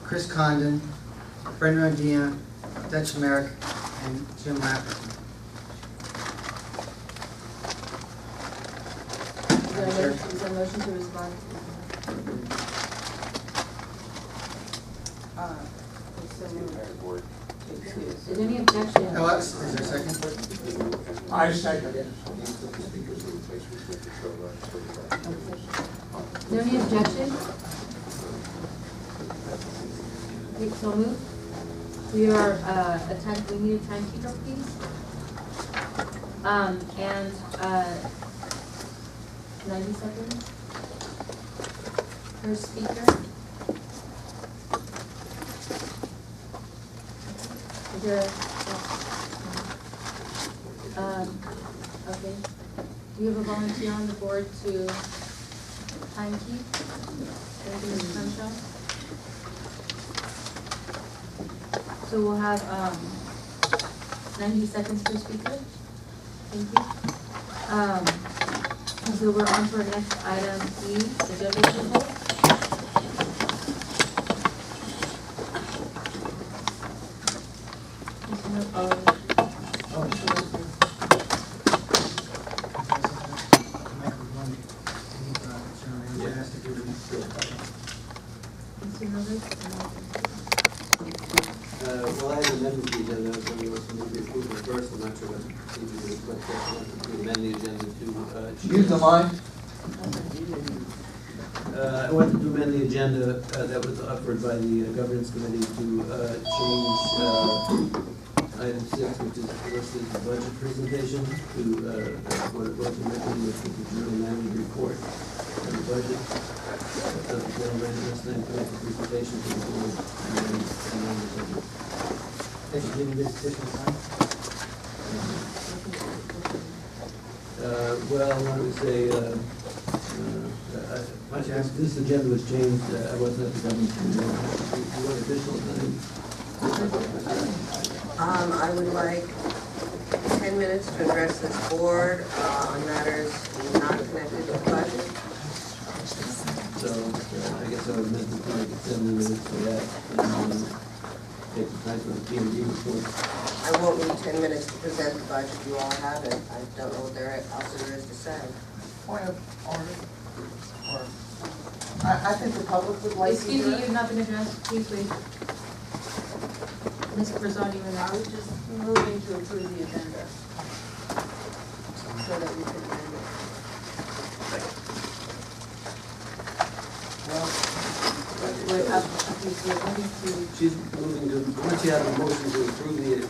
Chris Condon, Brendan Rodina, Dutch Merrick, and Jim Rafferty. Is there a motion to respond? Is there any objection? Alex, is there a second? I second it. Is there any objection? Okay, so moved. We are, we need a timekeeper, please. And, 90 seconds. First speaker. Is there, okay. Do you have a volunteer on the board to time keep? Anything in the sunshine? So we'll have 90 seconds per speaker. Thank you. So we're on to our next item, E, agenda approval. Well, I had amended the agenda, so we want to move the approval first. I'm not sure what you do, but to amend the agenda to. Use the line. I wanted to amend the agenda that was offered by the governance committee to change item 6, which is listed as the budget presentation, to what it was originally, which was the general manager report and the budget of the general manager's presentation to the board and then the budget. Did you give me this additional time? Well, I want to say, this agenda was changed, I wasn't at the government committee. You want additional time? I would like 10 minutes to address this board on matters not connected to the budget. So, I guess I was meant to make it 7 minutes for that, and take the time for the P&D report. I won't need 10 minutes to present the budget. You all have it. I don't know what else there is to say. Point of order. I think the public would like to Excuse hear me, it. you've not been addressed, please wait. Ms. Bersani, you're I next. was just moving to approve the agenda so that we can amend it. Wait, okay, so we're going to, She's moving to, once you have a motion to approve the,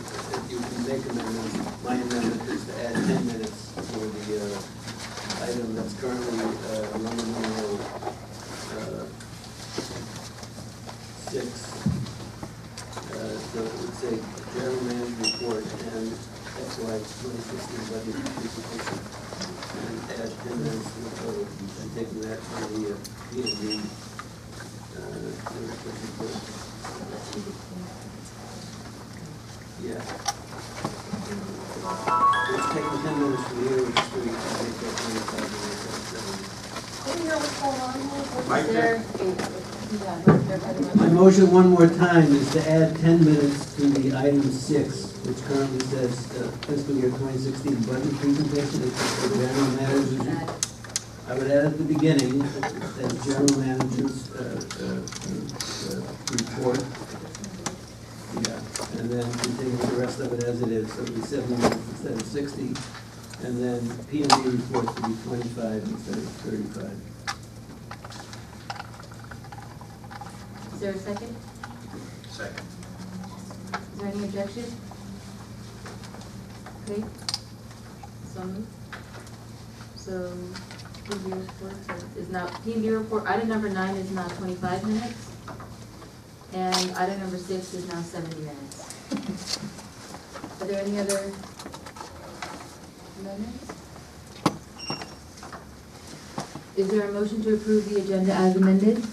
you can make amendments. My amendment is to add 10 minutes for the item that's currently Roman numeral 6. So it would say general manager report and FY 2016 budget presentation. And add 10 minutes to the total. I'm taking that from the P&D report. Yeah. It's taking 10 minutes from here, which is 3, I think that's 25 minutes. Didn't hear what's going on here. Mike, is there, yeah, right there by the My motion. motion one more time is to add 10 minutes to the item 6, which currently says fiscal year 2016 budget presentation. It's the general manager's. I would add at the beginning, as general manager's report. Yeah, and then continue the rest of it as it is. So it'll be 70 minutes instead of 60. And then P&D reports will be 25 instead of 35. Is there a second? Second. Is there any objection? Okay. So moved. So, P&D report is now, P&D report, item number 9 is now 25 minutes. And item number 6 is now 70 minutes. Are there any other amendments? Is there a motion to approve the agenda as amended?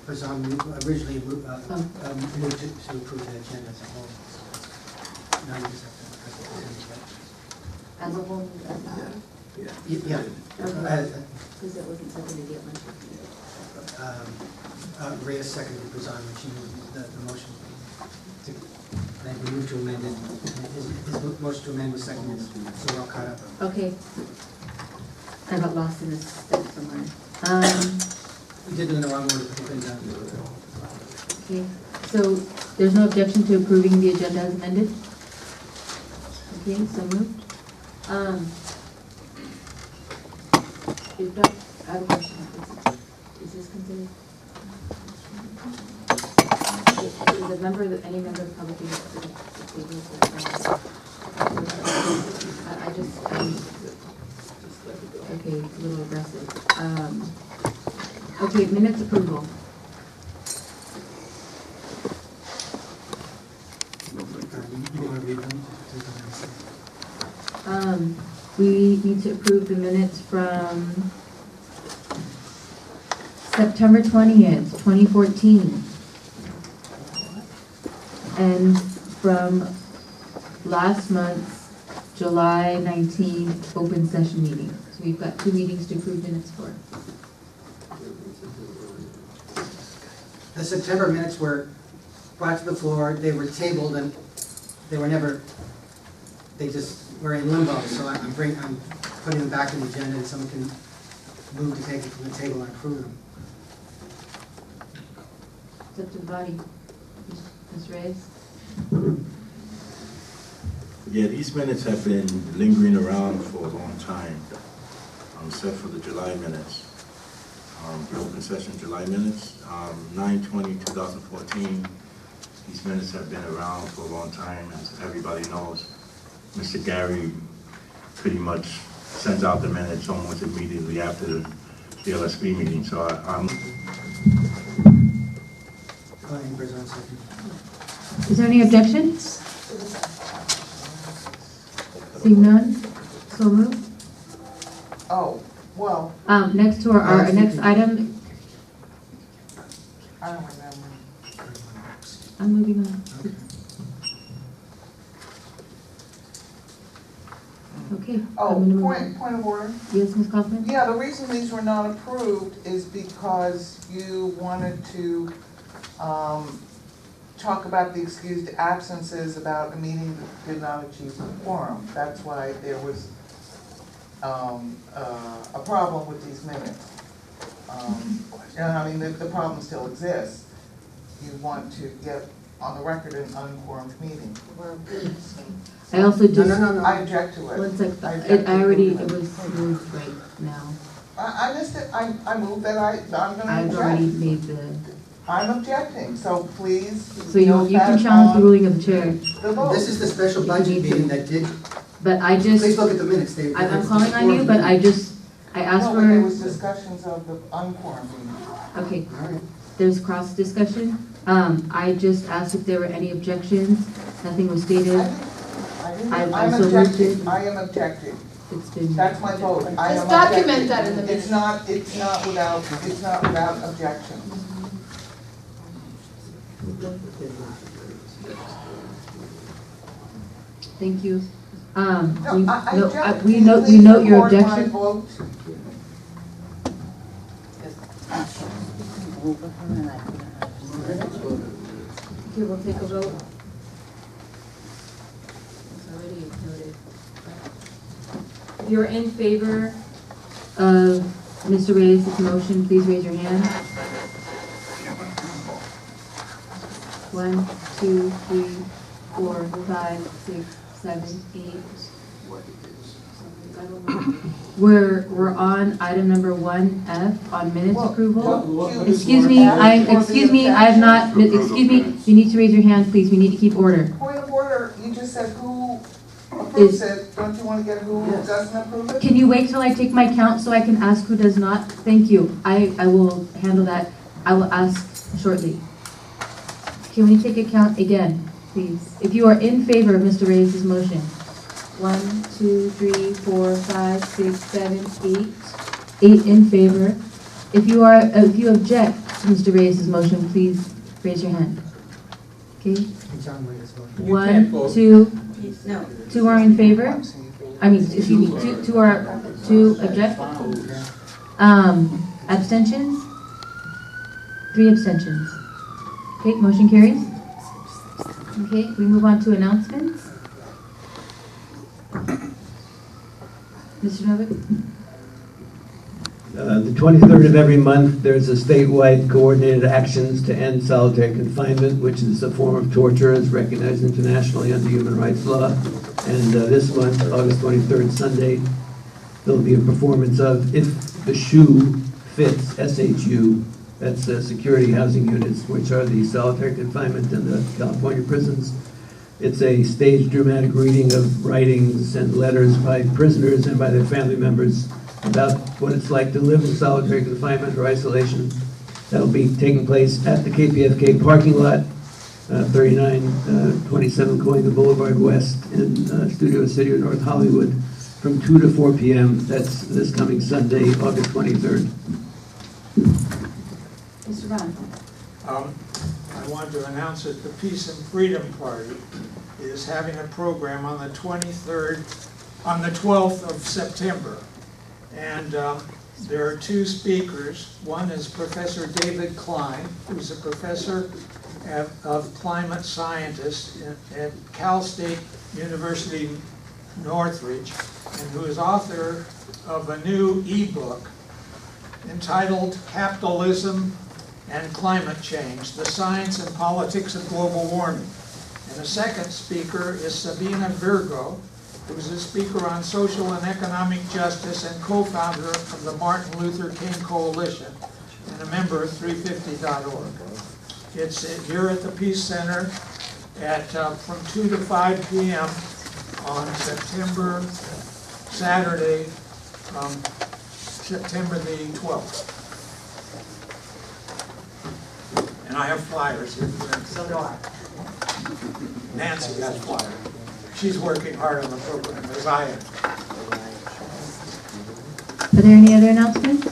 Was originally moved to approve the agenda as a whole. Now you just have to press it. As a whole? Yeah. Yeah. Because it wasn't seconded yet. Reyes seconded, it was on when she moved the motion. And he moved to amend it. His motion to amend was seconded, so we're all caught up. Okay. I got lost in this step somewhere. We did it in the wrong order, but we couldn't do it. Okay, so there's no objection to approving the agenda as amended? Okay, so moved. Is that, I have a question. Is this considered? Is a member, any member of the public able to I just, okay, it's a little aggressive. Okay, minutes approval. You want to read them? We need to approve the minutes from September 20th, 2014. And from last month's July 19th open session meeting. So we've got 2 meetings to approve minutes for. The September minutes were brought to the floor, they were tabled, and they were never, they just were in limbo, so I'm putting them back in the agenda, and someone can move to take it from the table and approve them. It's up to the body. Ms. Reyes? Yeah, these minutes have been lingering around for a long time, except for the July minutes. The open session July minutes, 9/20/2014. These minutes have been around for a long time, as everybody knows. Mr. Gary pretty much sends out the minutes almost immediately after the LSB meeting, so I'm... Is there any objection? Seeing none, so moved. Oh, well, Next to our next item, I don't remember. I'm moving on. Okay. Oh, I'm gonna move on. point of order. Yes, Ms. Kaufman? Yeah, the reason these were not approved is because you wanted to talk about the excused absences about a meeting that did not achieve a quorum. That's why there was a problem with these minutes. And I mean, the problem still exists. You want to get on the record an unquorumed meeting. I also just. No. I object to it. One sec, I it was moved right now. I missed it. I moved that I'm gonna I've already object. made the, I'm objecting, so please. so you note can that challenge the on ruling of the chair, the vote. This is the special budget meeting that did, but I please just, look at the minutes. I'm calling on you, but I asked No, but there for, was discussions of the unquorumed meeting. okay, All right. there's cross discussion. I just asked if there were any objections, nothing was stated, I'm I so moved objecting, it. I am objecting. it's been. That's my vote. I am Just document objecting. that in the minutes. It's not without objection. Thank you. No, I object. We Can you note please your record my objection. vote? Okay, we'll take a vote. It's already noted. If you're in favor of Mr. Reyes' motion, please raise your hand. 1, 2, 3, 4, 5, 6, 7, 8. We're on item number 1F on minutes approval. Excuse me, I have not, excuse me, you need to raise your hand, please, we need to keep order. Point of order, you just said who approves it, don't you want to get who doesn't approve it? Can you wait till I take my count so I can ask who does not? Thank you, I will handle that, I will ask shortly. Can we take a count again, please? If you are in favor of Mr. Reyes' motion. 1, 2, 3, 4, 5, 6, 7, 8. 8 in favor. If you object to Mr. Reyes' motion, please raise your hand. Okay? John Reyes voted. 1, 2, No. 2 are in favor. I mean, excuse me, two object. Abstentions? 3 abstentions. Okay, motion carries. Okay, we move on to announcements. Mr. Novick? The 23rd of every month, there's a statewide coordinated actions to end solitary confinement, which is a form of torture as recognized internationally under human rights law. And this month, August 23rd, Sunday, there'll be a performance of If the Shoe Fits, SHU. That's security housing units, which are the solitary confinement in the California prisons. It's a staged dramatic reading of writings and letters by prisoners and by their family members about what it's like to live in solitary confinement or isolation. That'll be taking place at the KPFK parking lot, 3927 Coinga Boulevard West in Studio City or North Hollywood, from 2 to 4 p.m. That's this coming Sunday, August 23rd. Mr. Vaughn? I wanted to announce that the Peace and Freedom Party is having a program on the 12th of September. And there are 2 speakers. One is Professor David Klein, who's a professor of climate scientist at Cal State University Northridge, and who is author of a new ebook entitled Capitalism and Climate Change, The Science and Politics of Global Warming. And the second speaker is Sabina Virgo, who's a speaker on social and economic justice and co-founder of the Martin Luther King Coalition and a member of 350.org. It's here at the Peace Center at from 2 to 5 p.m. on Saturday, September the 12th. And I have flyers here. So do I. Nancy has flyers. She's working hard on the program, as I am. Are there any other announcements?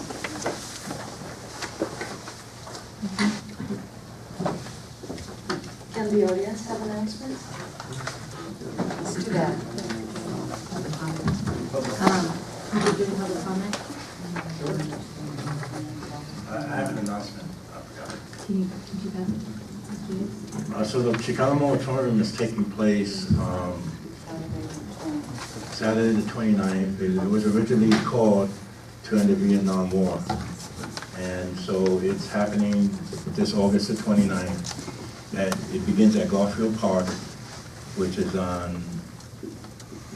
Can the audience have announcements? Let's do that. Can you do public comment? I have an announcement. I forgot. Can you pass it, please? So the Chicano moratorium is taking place Saturday the 29th. It was originally called to end the Vietnam War. And so it's happening this August the 29th. It begins at Garfield Park, which is on, I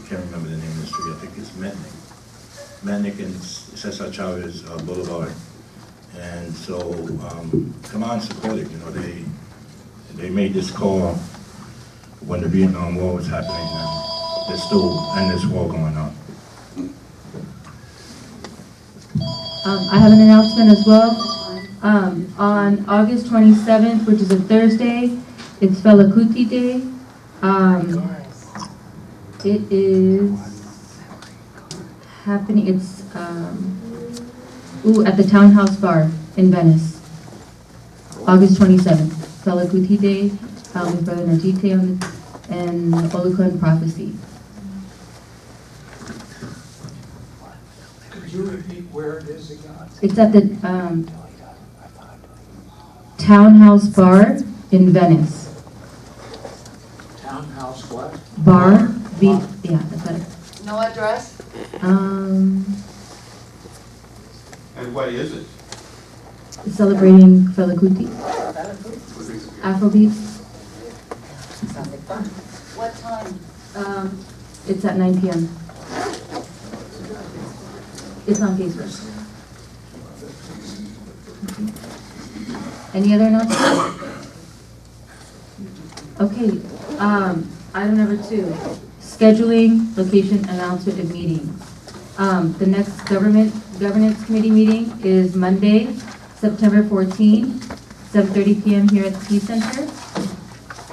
can't remember the name of the street, I think it's Metnick and Cesar Chavez Boulevard. And so, come on, support it. You know, they made this call when the Vietnam War was happening, and there's still endless war going on. I have an announcement as well. On August 27th, which is a Thursday, it's Fela Kuti Day. It is happening, it's at the Townhouse Bar in Venice. August 27th, Fela Kuti Day, with Brother Najite and Olukun Prophecy. Could you repeat where it is again? It's at the Townhouse Bar in Venice. Townhouse what? Bar, yeah, that's it. No address? And what is it? Celebrating Fela Kuti. Afrobeats. Sounds like fun. What time? It's at 9 p.m. It's on Facebook. Any other announcements? Okay, item number 2, scheduling, location, announcement of meetings. The next governance committee meeting is Monday, September 14, 7:30 p.m. here at the Peace Center.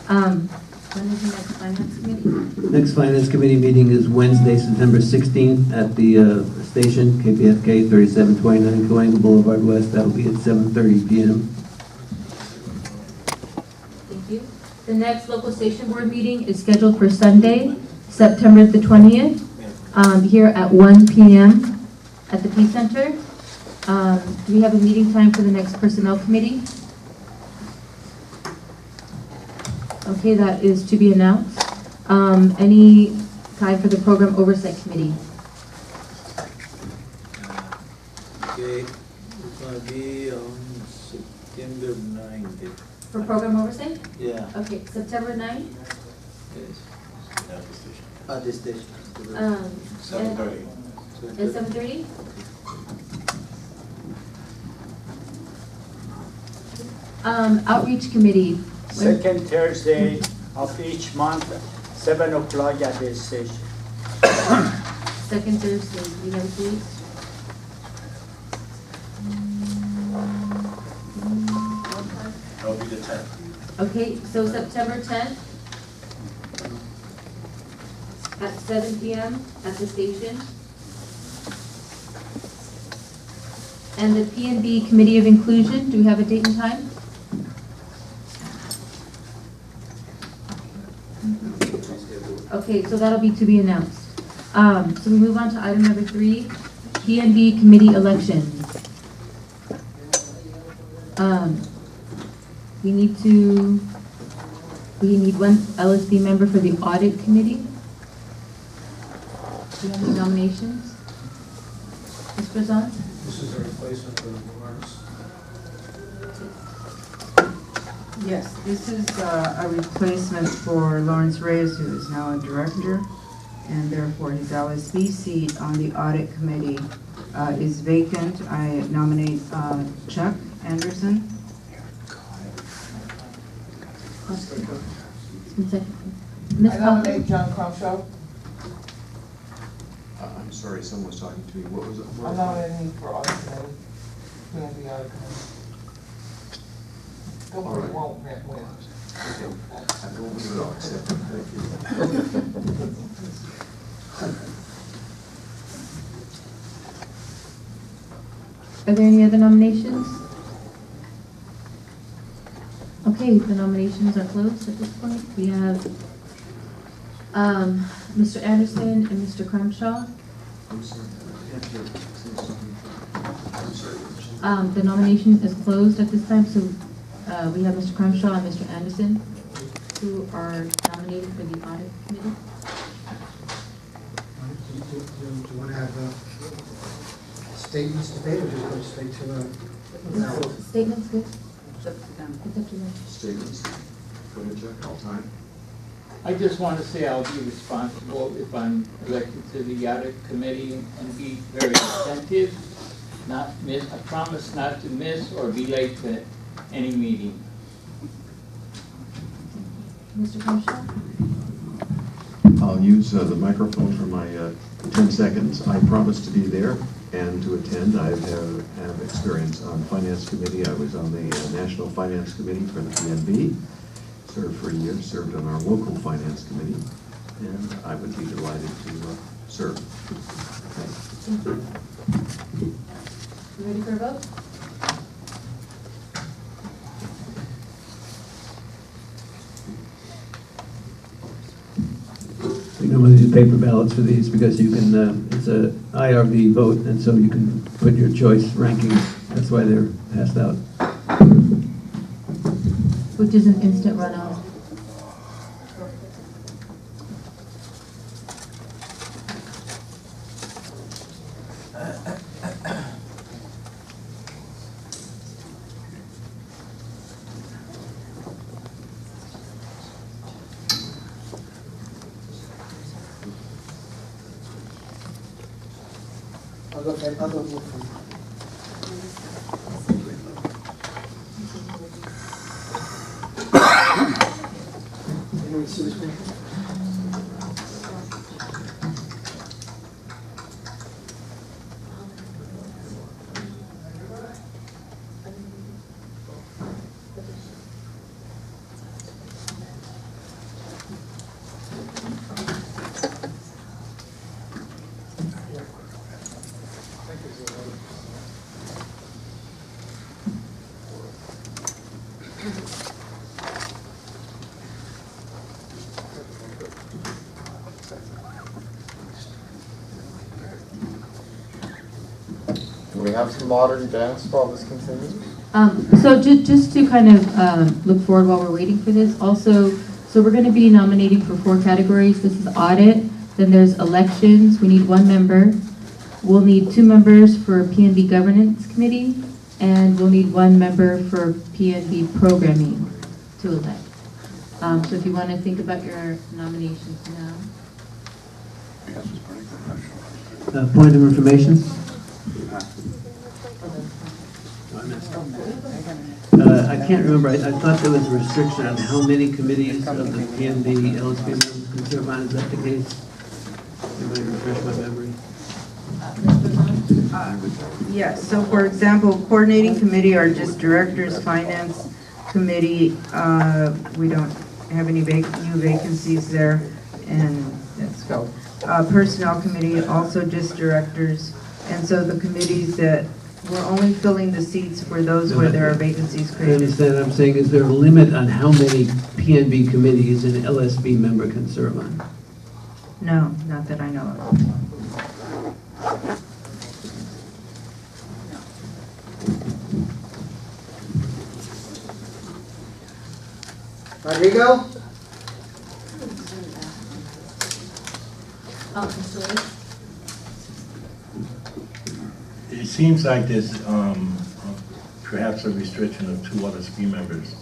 When is the next finance committee? Next Finance Committee meeting is Wednesday, September 16th at the station, KPFK 3729 Coinga Boulevard West. That'll be at 7:30 p.m. Thank you. The next local station board meeting is scheduled for Sunday, September the 20th, here at 1 p.m. at the Peace Center. Do we have a meeting time for the next personnel committee? Okay, that is to be announced. Any time for the Program Oversight Committee? Okay, it's gonna be on September 9th. For Program Oversight? Yeah. Okay, September 9th? Yes. At the station. Um, 7:30. At 7:30? Outreach Committee. When- Second Thursday of each month, 7 o'clock at the station. Second Thursday, do you have a date? That'll be the 10th. Okay, so September 10th at 7 PM at the station. And the P&B Committee of Inclusion, do we have a date and time? Okay, so that'll be to be announced. So we move on to item number 3, P&B Committee elections. We need one LSB member for the Audit Committee. Do you have any nominations? Ms. Brazon? This is a replacement for Lawrence. Yes, this is a replacement for Lawrence Reyes, who is now a director, and therefore his LSB seat on the Audit Committee is vacant. I nominate Chuck Anderson. It's been seconded. Ms. I Coughlin? nominate John Crumshaw. I'm sorry, someone was talking to me. What was it? I'm nominating you for audit committee. P&B audit committee. Don't worry, you won't win. Okay. I don't believe it all, except thank you. Are there any other nominations? Okay, the nominations are closed at this point. We have Mr. Anderson and Mr. Crumshaw. I'm sorry. I can't hear. Say something. I'm sorry. The nomination is closed at this time, so we have Mr. Crumshaw and Mr. Anderson who are nominated for the Audit Committee. Do you want to have statements debate, or just go straight to Statements, good? It's up to them. It's up to you. Statements. Go ahead, Chuck. All time. I just want to say I'll be responsible if I'm elected to the audit committee and be very attentive, not miss, I promise not to miss or be late to any meeting. Mr. Crumshaw? I'll use the microphone for my 10 seconds. I promise to be there and to attend. I have experience on Finance Committee. I was on the National Finance Committee for the PNB. Served for a year, served on our local Finance Committee, and I would be delighted to serve. Thanks. Thank you. You ready for a vote? We normally do paper ballots for these because you can, it's a IRV vote, and so you can put your choice rankings. That's why they're passed out. Which is an instant runoff. I'll go look for anyone see this one? Can we have some modern dance while this continues? So just to kind of look forward while we're waiting for this, also So we're gonna be nominating for 4 categories. This is audit, then there's elections, we need 1 member. We'll need 2 members for PNB Governance Committee, and we'll need 1 member for PNB Programming to elect. So if you wanna think about your nominations now. Point of information. I can't remember, I thought there was a restriction on how many committees of the PNB LSB members can serve on. Is that the case? Anybody refresh my memory? Yes, so for example, coordinating committee are just directors, finance committee, we don't have any new vacancies there, and let's go. Personnel committee, also just directors, and so the committees that, we're only filling the seats for those where there are vacancies I created. understand what I'm saying. Is there a limit on how many PNB committees an LSB member can serve on? No, not that I know of. Rodrigo? It seems like there's perhaps a restriction of 2 LSB members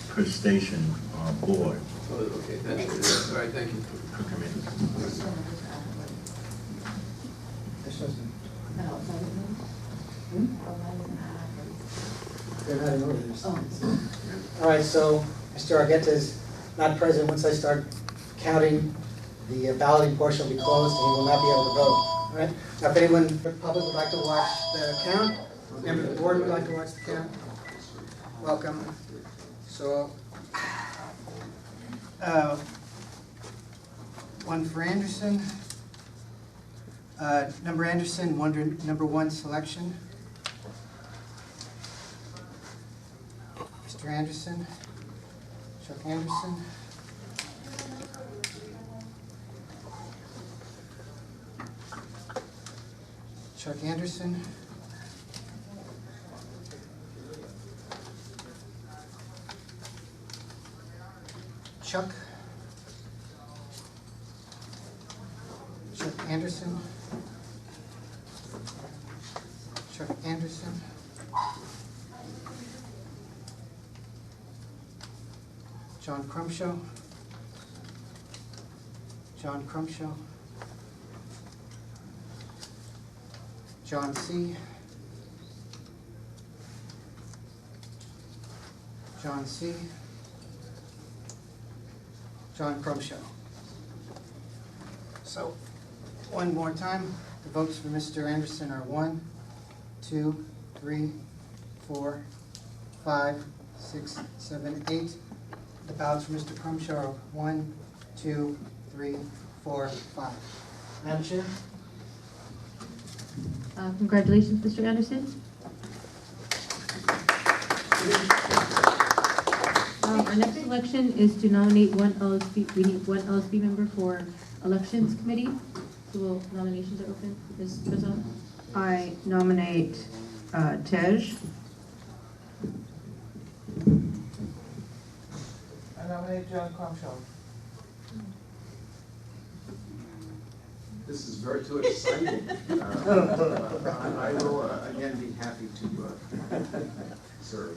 per station board. Oh, okay, that's all right, thank you. Per committee. They're not in order. All right, so Mr. Argueta is not present. Once I start counting, the balloting portion will be closed and he will not be able to vote. All right? Now, if anyone in the public would like to watch the count, member of the board would like to watch the count, welcome. So, 1 for Anderson. Number Anderson, number 1 selection. Mr. Anderson, Chuck Anderson. Chuck Anderson. Chuck. Chuck Anderson. Chuck Anderson. John Crumshaw. John Crumshaw. John C. John C. John Crumshaw. So, one more time, the votes for Mr. Anderson are 1, 2, 3, 4, 5, 6, 7, 8. The ballots for Mr. Crumshaw are 1, 2, 3, 4, 5. Madam Chair? Congratulations, Mr. Anderson. Our next election is to nominate 1 LSB. We need 1 LSB member for elections committee. So nominations are open. Ms. Rizzo? I nominate Tej. I nominate John Crumshaw. This is very too exciting. I will again be happy to serve.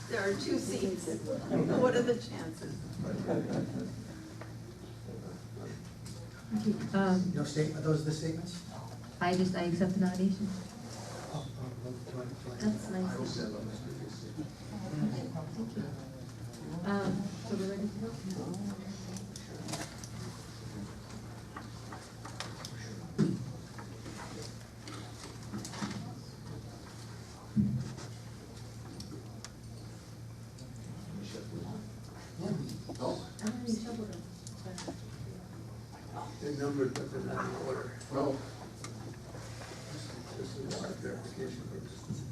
There are 2 seats. What are the chances? Okay, No statement, are those the statements? I accept the nomination. Oh, do I- That's nice. Thank you. So we're ready to go? I already shuffled them. They're numbered, but they're not in order. Well, This is our verification purposes.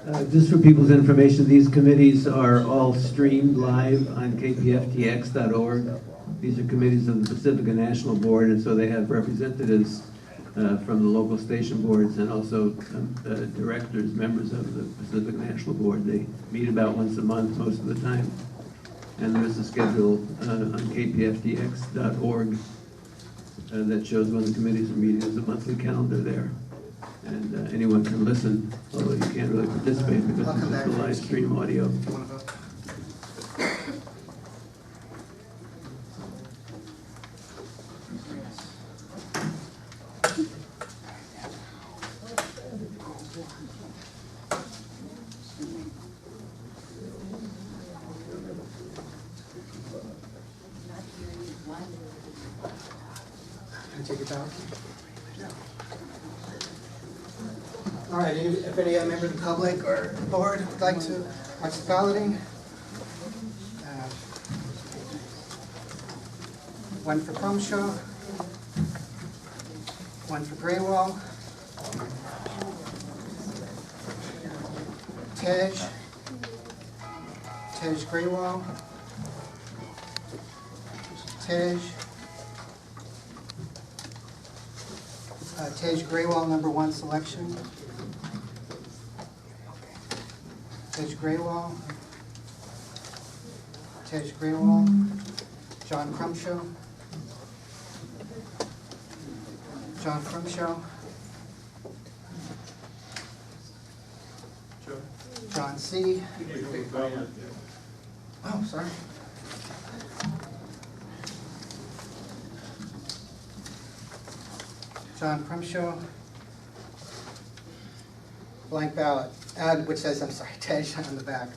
Just for people's information, these committees are all streamed live on kpftx.org. These are committees of the Pacifica National Board, and so they have representatives from the local station boards and also directors, members of the Pacific National Board. They meet about once a month most of the time. And there's a schedule on kpftx.org that shows when the committees are meeting. There's a monthly calendar there. And anyone can listen, although you can't really participate because it's just a live stream audio. Can I take it down? All right, if any member of the public or board would like to watch the balloting. One for Crumshaw, one for Graywall, Tej Graywall, Tej Graywall, number 1 selection. Tej Graywall, John Crumshaw, John C. Oh, sorry. John Crumshaw. Blank ballot, which says, I'm sorry, Tej on the back.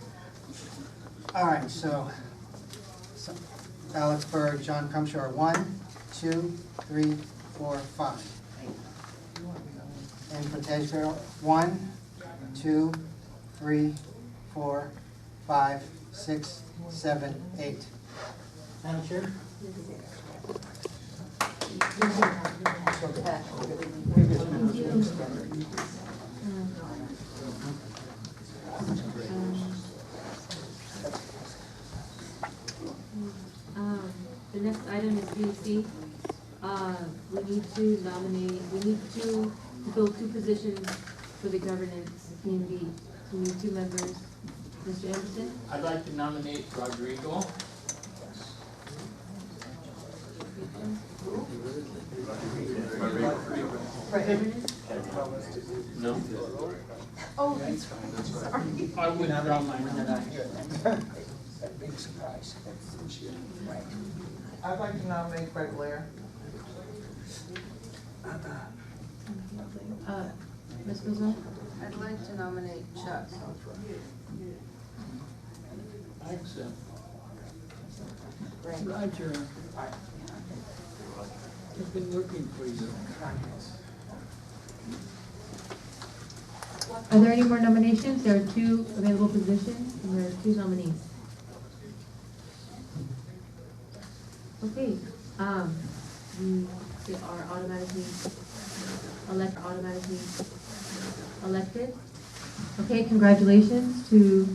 All right, so ballots for John Crumshaw are 1, 2, 3, 4, 5. And for Tej Graywall, 1, 2, 3, 4, 5, 6, 7, 8. Madam Chair? The next item is BC. We need to fill 2 positions for the governance PNB. We need 2 members. Mr. Anderson? I'd like to nominate Rodrigo. No. Oh, that's right, sorry. I withdraw my nomination. Big surprise. I'd like to nominate Fred Blair. Ms. Brazil? I'd like to nominate Chuck. I accept. Roger. I've been working for you. Are there any more nominations? There are 2 available positions, and there are 2 nominees. Okay, we are automatically elected. Okay, congratulations to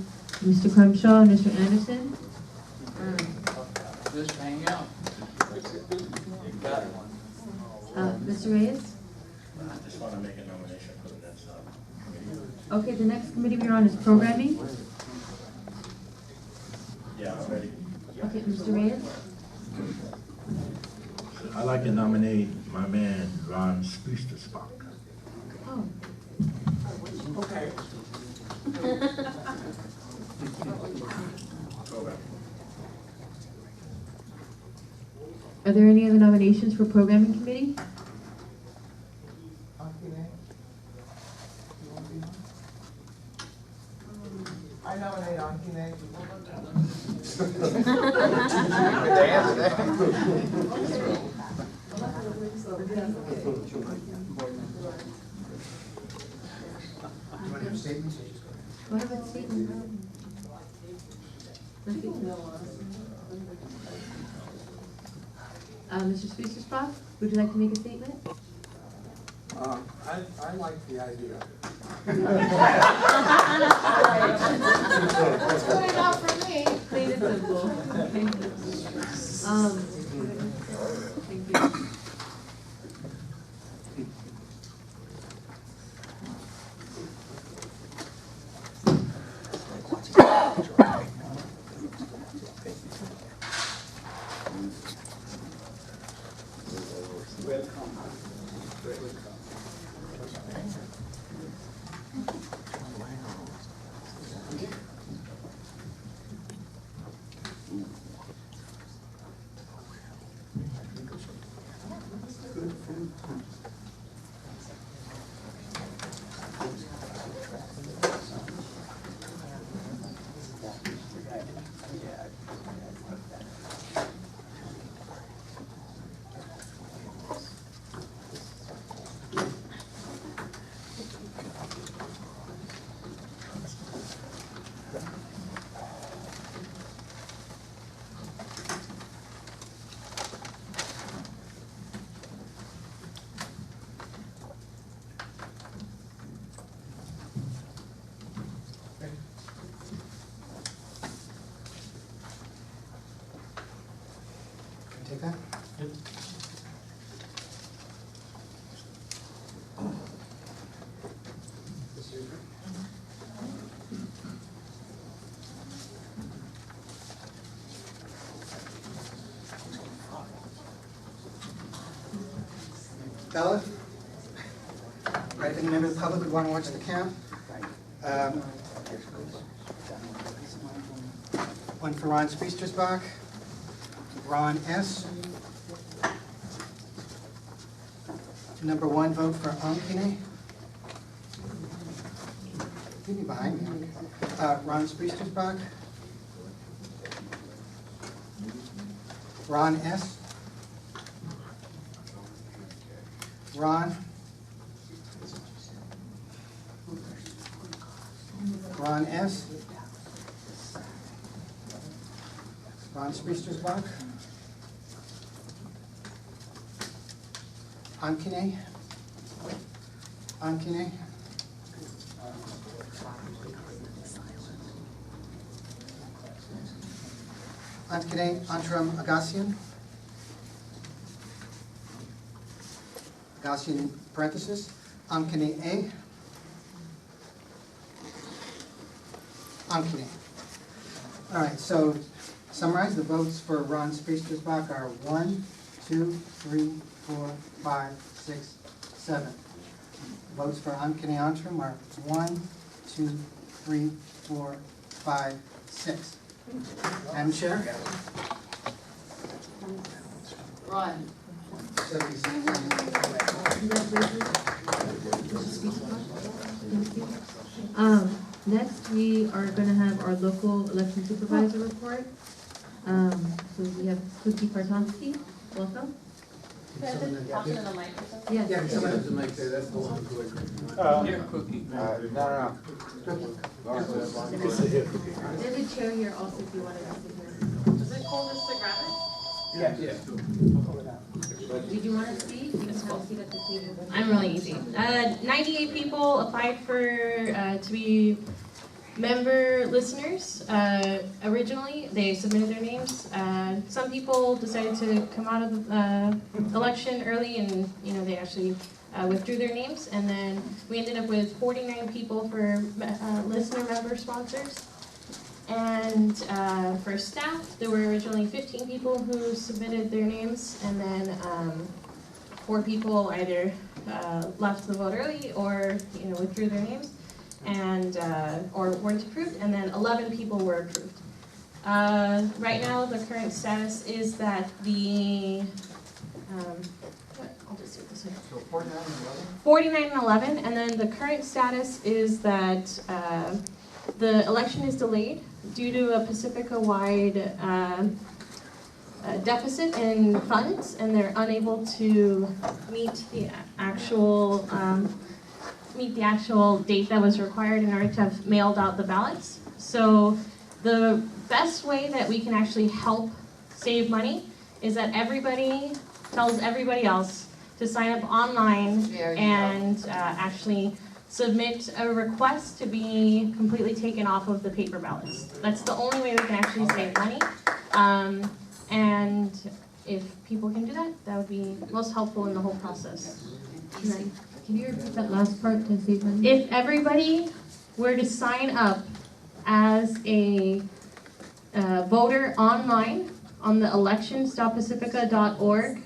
Mr. Crumshaw and Mr. Anderson. Just hang out. Mr. Reyes? I just want to make a nomination for the next committee. Okay, the next committee we're on is programming. Yeah, I'm ready. Okay, Mr. Reyes? I'd like to nominate my man, Ron Spoostersbach. Oh. Okay. Are there any other nominations for programming committee? I nominate Ankine. You want to have statements? What about statement? Mr. Spiesersbach, would you like to make a statement? I like the idea. Bella? Right, if any member of the public would want to watch the camp. One for Ron Spriestersbach, Ron S. Number 1 vote for Ankine. Give me behind me. Ron Spriestersbach. Ron S. Ron S. Ron Spriestersbach. Ankine. Ankine. Ankine Antrim Agassian. Agassian parenthesis. Ankine A. Ankine. All right, so summarize the votes for Ron Spriestersbach are 1, 2, 3, 4, 5, 6, 7. Votes for Ankine Antrim are 1, 2, 3, 4, 5, 6. Madam Chair? Ron. Next, we are going to have our local election supervisor report. So we have Cookie Partomsky. Welcome. Talk into the mic or something? Yes. Yeah, someone There's a mic there, that's the one quick. Cookie. There's a chair here also if you wanted to sit here. Is it cool just to grab it? Did you want to speak? You can have a seat at the table. I'm really easy. 98 people applied for to be member listeners. Originally, they submitted their names. Some people decided to come out of the election early, and they actually withdrew their names. And then we ended up with 49 people for listener member sponsors. And for staff, there were originally 15 people who submitted their names, and then 4 people either left the vote early or withdrew their names, and or weren't approved, and then 11 people were approved. Right now, the current status is that the I'll just do it this way. So 49 and 11? 49 and 11, and then the current status is that the election is delayed due to a Pacifica-wide deficit in funds, and they're unable to meet the actual date that was required in order to have mailed out the ballots. So the best way that we can actually help save money is that everybody tells everybody else to sign up online and actually submit a request to be completely taken off of the paper ballots. That's the only way we can actually save money. And if people can do that, that would be most helpful in the whole process. Can you repeat that last part to save money? If everybody were to sign up as a voter online on the elections.pacifica.org,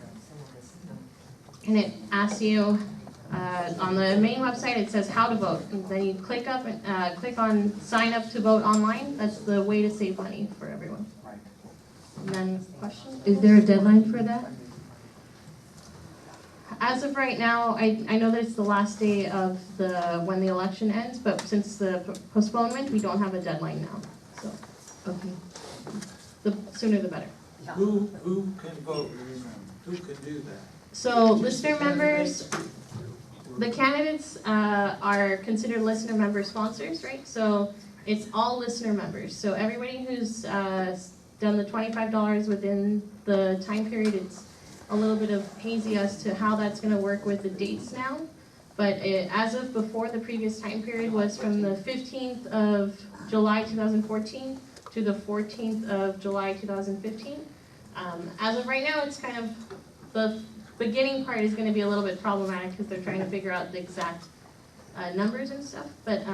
and it asks you on the main website, it says how to vote. And then you click on sign up to vote online. That's the way to save money for everyone. And then question? Is there a deadline for that? As of right now, I know that it's the last day of when the election ends, but since the postponement, we don't have a deadline now. So, okay. The sooner the better. Who can vote? Who can do that? So listener members, the candidates are considered listener member sponsors, right? So it's all listener members. So everybody who's done the $25 within the time period, it's a little bit of hazy as to how that's going to work with the dates now. But as of before, the previous time period was from the 15th of July 2014 to the 14th of July 2015. As of right now, it's kind of the beginning part is going to be a little bit problematic because they're trying to figure out the exact numbers and stuff. But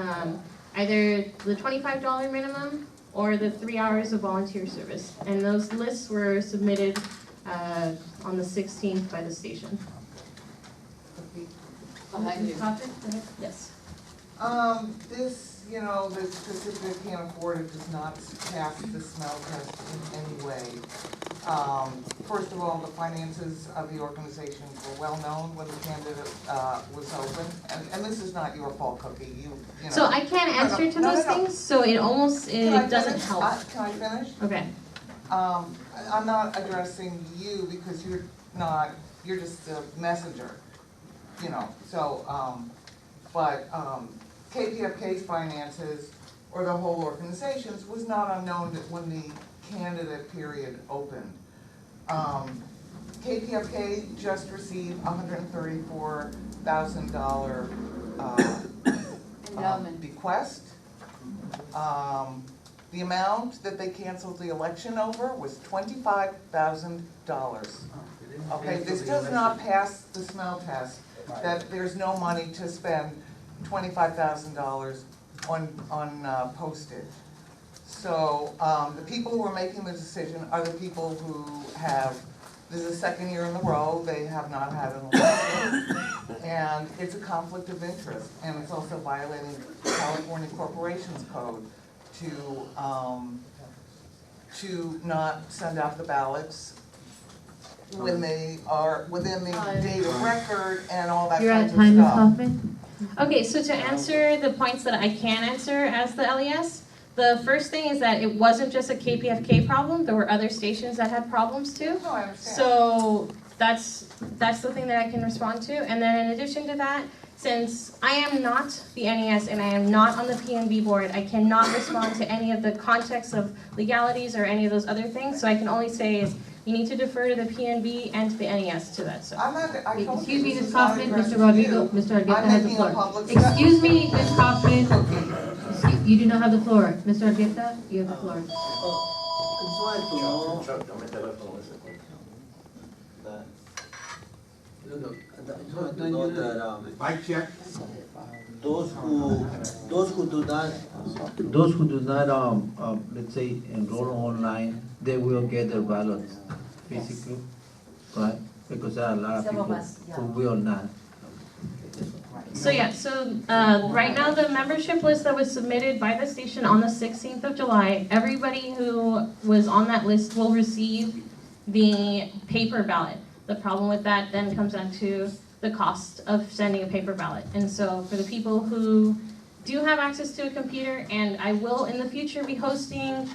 either the $25 minimum or the 3 hours of volunteer service. And those lists were submitted on the 16th by the station. Behind you. Coffin, go ahead. Yes. This, you know, the certificate can't afford it does not pass the smell test in any way. First of all, the finances of the organization were well known when the candidate was open, and this is not your fault, Cookie. You know. So I can't answer to those things, so it almost doesn't help. Can I finish? Okay. I'm not addressing you because you're just a messenger, you know, so, but KPFK's finances, or the whole organization's, was not unknown when the candidate period opened. KPFK just received $134,000 bequest. The amount that they canceled the election over was $25,000. Okay, this does not pass the smell test, that there's no money to spend $25,000 on postage. So the people who are making the decision are the people who have, this is the second year in a row, they have not had an election. And it's a conflict of interest, and it's also violating the California Corporations Code to not send out the ballots when they are within the date of record and all that You're kind at of time, Ms. stuff. Hoffman? Okay, so to answer the points that I can answer as the LES, the first thing is that it wasn't just a KPFK problem. There were other stations that had problems too. No, I understand. So that's the thing that I can respond to. And then in addition to that, since I am not the NES and I am not on the PNB board, I cannot respond to any of the context of legalities or any of those other things. So I can only say is you need to defer to the PNB and to the NES to that. So. I'm not, I told Excuse me, you, Ms. Kaufman, Mr. Rodrigo, Mr. Argueta I'm has the making a floor. public Excuse me, Ms. Kaufman, you do not have the floor. Mr. Argueta, you have the floor. I just wanted to know that, I just wanted to know that, Mic check. those who do not, let's say, enroll online, they will get their ballots physically, right? Because there are a lot of people who will not. So yeah, right now the membership list that was submitted by the station on the 16th of July, everybody who was on that list will receive the paper ballot. The problem with that then comes down to the cost of sending a paper ballot. And so for the people who do have access to a computer, and I will in the future be hosting,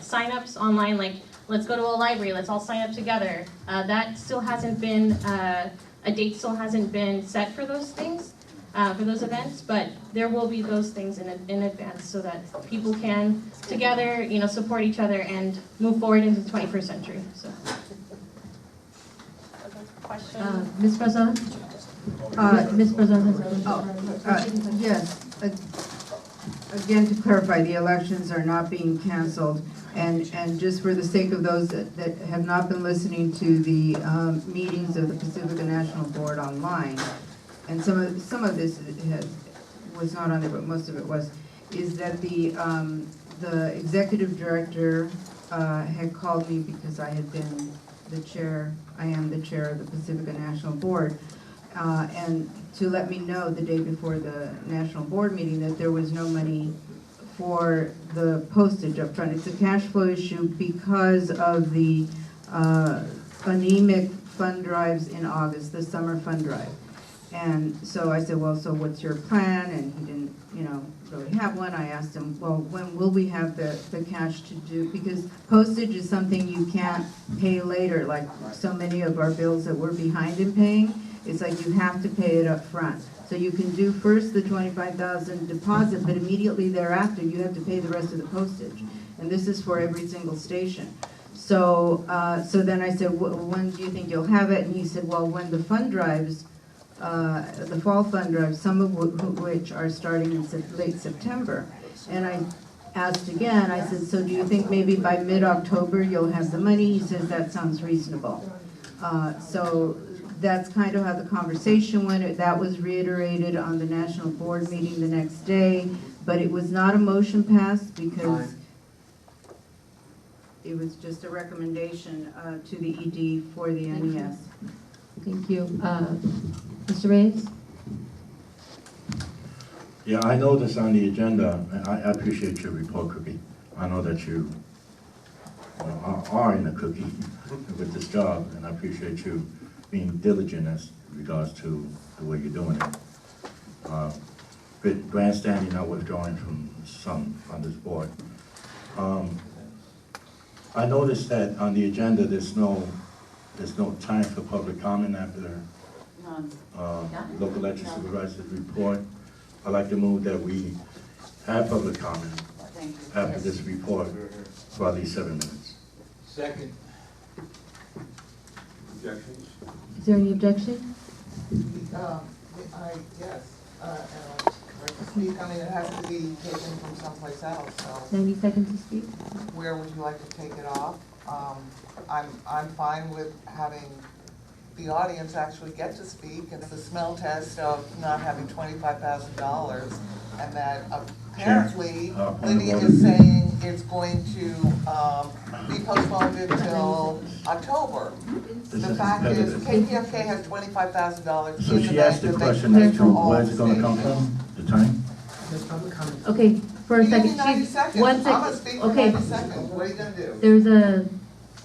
sign-ups online, like let's go to a library, let's all sign up together. That still hasn't been, a date still hasn't been set for those things, for those events, but there will be those things in advance so that people can together, support each other and move forward into the 21st century. So. Ms. President? Ms. President? Yes. Again, to clarify, the elections are not being canceled. And just for the sake of those that have not been listening to the meetings of the Pacifica National Board online, and some of this was not on there, but most of it was, is that the executive director had called me because I had been the chair, I am the chair of the Pacifica National Board, and to let me know the day before the National Board meeting that there was no money for the postage up front. It's a cash flow issue because of the anemic fund drives in August, the summer fund drive. And so I said, well, so what's your plan? And he didn't, really have one. I asked him, well, when will we have the cash to do? Because postage is something you can't pay later, like so many of our bills that we're behind in paying. It's like you have to pay it up front. So you can do first the $25,000 deposit, but immediately thereafter you have to pay the rest of the postage. And this is for every single station. So so then I said, when do you think you'll have it? And he said, well, when the fund drives, the fall fund drives, some of which are starting in late September. And I asked again, I said, so do you think maybe by mid-October you'll have the money? He says, that sounds reasonable. So that's kind of how the conversation went. That was reiterated on the National Board meeting the next day, but it was not a motion passed because it was just a recommendation to the ED for the NES. Thank you. Mr. Reyes? Yeah, I know this on the agenda, and I appreciate your report, Cookie. I know that you are in the cookie with this job, and I appreciate you being diligent as regards to the way you're doing it. But grandstanding, not withdrawing from some on this board. I noticed that on the agenda, there's no time for public comment after local election supervisor's report. I'd like to move that we have public comment after this report for at least 7 minutes. Second. Objections? Is there any objection? Yes, I mean, it has to be taken from someplace else, so 90 seconds to speak? where would you like to take it off? I'm fine with having the audience actually get to speak, and the smell test of not having $25,000, and that apparently Lydia is saying it's going to be postponed until October. The fact is, KPFK has $25,000 So in the she bank asked the that they question pay as for to all where's it gonna come stations. from, the time? There's public comment. Okay, for a You give me second. 90 She's- seconds. One I'm second. gonna speak for Okay. 90 seconds. What are you gonna do? There's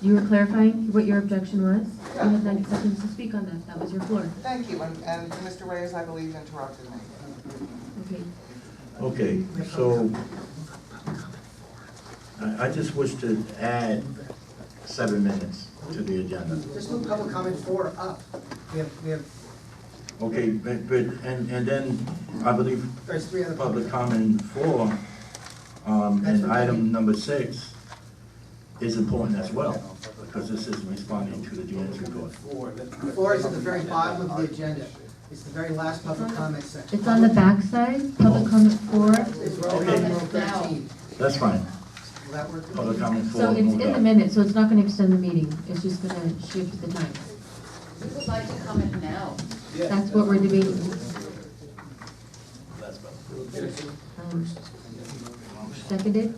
you were clarifying what your objection was? Yeah. You have 90 seconds to speak on that. That was your floor. Thank you, and Mr. Reyes, I believe, interrupted me. Okay. Okay, so I just wish to add 7 minutes to the agenda. Just move public comment 4 up. We have, Okay, and then I believe there's 3 other public comment 4, and item number 6 is important as well, because this is responding to the DN's report. 4 is at the very bottom of the agenda. It's the very last public comment section. It's on the back side, public comment 4. It's roll Okay. number 13. That's fine. Will that work? Public comment 4. So it's moved in the up. minutes, so it's not gonna extend the meeting. It's just gonna shift the time. We would like to comment now. That's what we're debating. Seconded?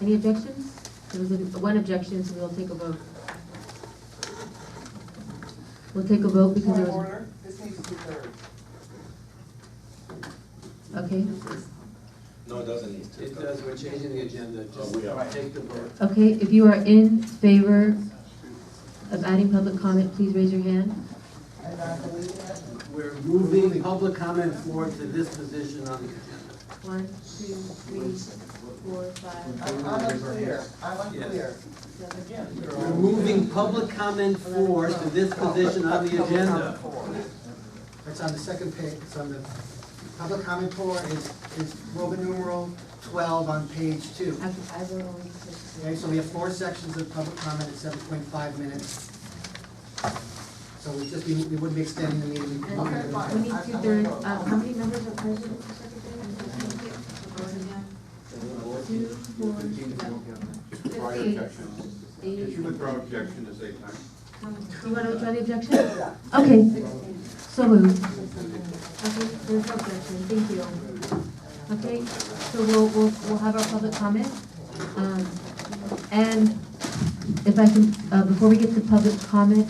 Any objections? There was one objection, so we'll take a vote. We'll take a vote because there Point of was, order, this needs 2/3. okay. No, it doesn't need to. It does, we're changing the agenda, just take the vote. Okay, if you are in favor of adding public comment, please raise your hand. And I believe that. We're moving public comment 4 to this position on the agenda. 1, 2, 3, 4, 5. I'm unclear, We're moving public comment 4 to this position on the agenda. It's on the second page. It's on the, public comment 4 is Roman numeral 12 on page 2. Okay, so we have 4 sections of public comment at 7.5 minutes. So we wouldn't be extending the meeting. We need 2/3. How many members are present, Mr. Secretary? 2, 4, Prior objection. Did you withdraw objection to say time? Do you want to withdraw the objection? Okay, so moved. Okay, there's no objection, thank you. Okay, so we'll have our public comment. And if I can, before we get to public comment,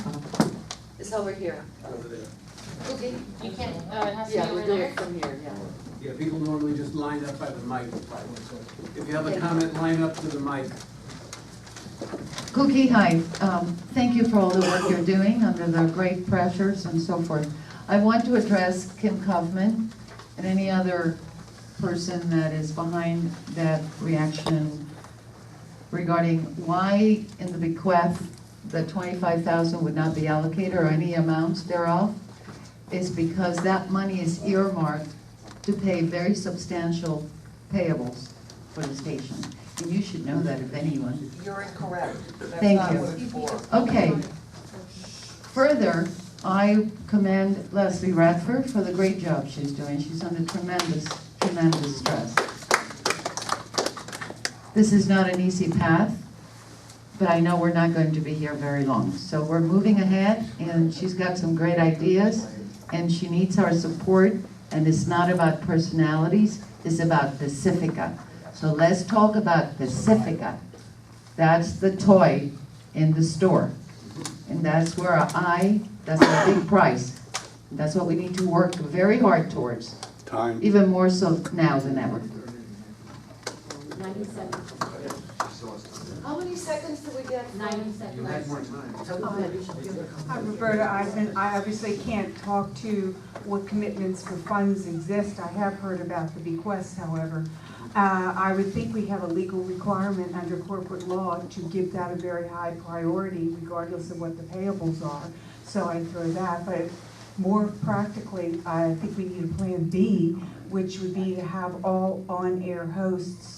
It's over here. Okay, you can't, it has to be Yeah, over we do there. it from here, yeah. Yeah, people normally just line up by the mic. If you have a comment, line up to the mic. Cookie, hi. Thank you for all the work you're doing under the great pressures and so forth. I want to address Kim Kaufman and any other person that is behind that reaction regarding why in the bequest the $25,000 would not be allocated or any amounts thereof is because that money is earmarked to pay very substantial payables for the station. And you should know that if anyone. You're incorrect. Thank That's you. not what it's for. Okay. Further, I commend Leslie Radford for the great job she's doing. She's under tremendous, tremendous stress. This is not an easy path, but I know we're not going to be here very long. So we're moving ahead, and she's got some great ideas, and she needs our support, and it's not about personalities, it's about Pacifica. So let's talk about Pacifica. That's the toy in the store. And that's where that's a big price. That's what we need to work very hard towards. Time. Even more so now than ever. 90 seconds. How many seconds do we get? 90 seconds. Hi, Roberta. I obviously can't talk to what commitments for funds exist. I have heard about the bequests, however. I would think we have a legal requirement under corporate law to give that a very high priority, regardless of what the payables are. So I'd throw that. But more practically, I think we need a plan B, which would be to have all on-air hosts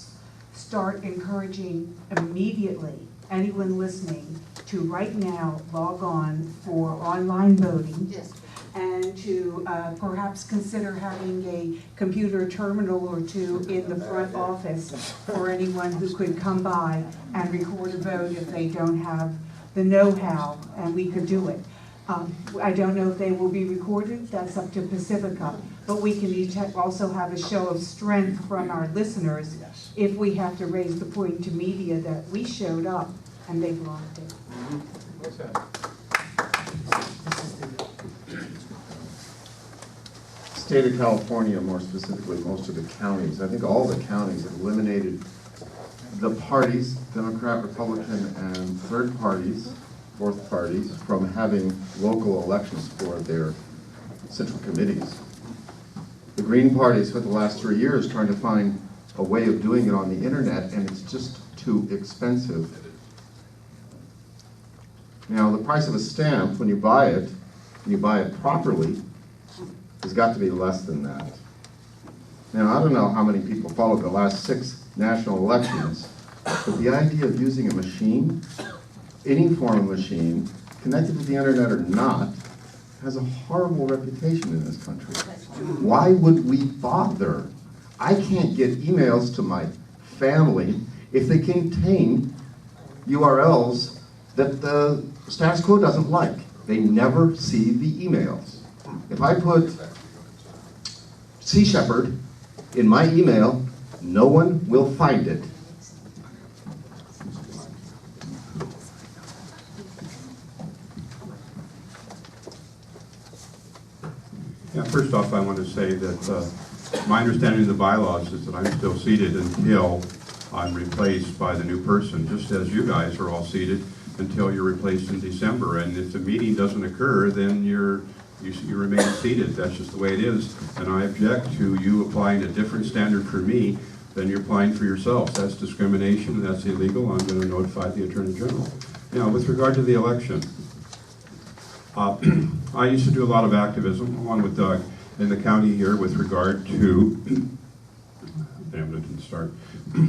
start encouraging immediately anyone listening to right now log on for online voting. Yes. And to perhaps consider having a computer terminal or two in the front office for anyone who could come by and record a vote if they don't have the know-how, and we could do it. I don't know if they will be recorded, that's up to Pacifica, but we can also have a show of strength from our listeners if we have to raise the point to media that we showed up and they blocked it. What's that? State of California, more specifically, most of the counties, I think all the counties have eliminated the parties, Democrat, Republican, and third parties, fourth parties, from having local elections for their central committees. The Green Party spent the last 3 years trying to find a way of doing it on the internet, and it's just too expensive. Now, the price of a stamp, when you buy it properly, has got to be less than that. Now, I don't know how many people followed the last 6 national elections, but the idea of using a machine, any form of machine, connected to the internet or not, has a horrible reputation in this country. Why would we bother? I can't get emails to my family if they contain URLs that the status quo doesn't like. They never see the emails. If I put Sea Shepherd in my email, no one will find it. Yeah, first off, I want to say that my understanding of the bylaws is that I'm still seated until I'm replaced by the new person, just as you guys are all seated until you're replaced in December. And if the meeting doesn't occur, then you remain seated. That's just the way it is. And I object to you applying a different standard for me than you're applying for yourselves. That's discrimination, that's illegal. I'm going to notify the Attorney General. Now, with regard to the election, I used to do a lot of activism, along with Doug, in the county here with regard to, damn it, it didn't start,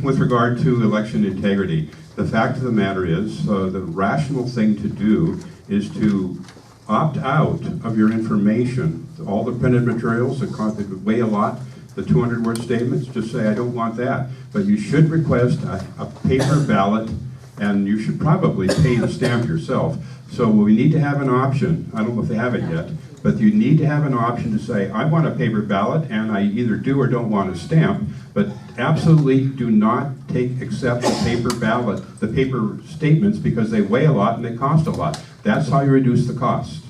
with regard to election integrity. The fact of the matter is, the rational thing to do is to opt out of your information, all the printed materials that weigh a lot, the 200-word statements, just say, I don't want that. But you should request a paper ballot, and you should probably pay the stamp yourself. So we need to have an option. I don't know if they have it yet, but you need to have an option to say, I want a paper ballot, and I either do or don't want a stamp, but absolutely do not accept the paper ballot, the paper statements, because they weigh a lot and they cost a lot. That's how you reduce the cost.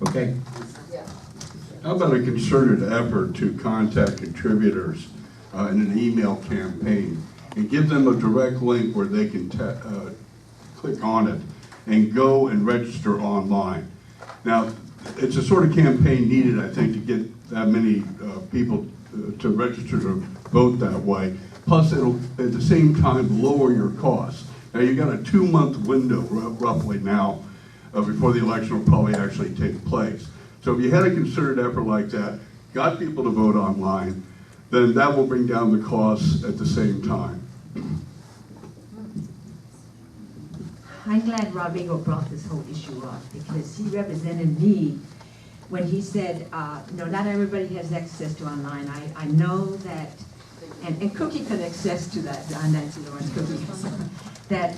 Okay? How about a concerted effort to contact contributors in an email campaign and give them a direct link where they can click on it and go and register online. Now, it's a sort of campaign needed, I think, to get that many people to register to vote that way. Plus, it'll, at the same time, lower your costs. Now, you've got a 2-month window, roughly now, before the election will probably actually take place. So if you had a concerted effort like that, got people to vote online, then that will bring down the costs at the same time. I'm glad Rodrigo brought this whole issue up because he represented me when he said, not everybody has access to online. I know that, and Cookie can access to that, Nancy Lawrence Cookie, that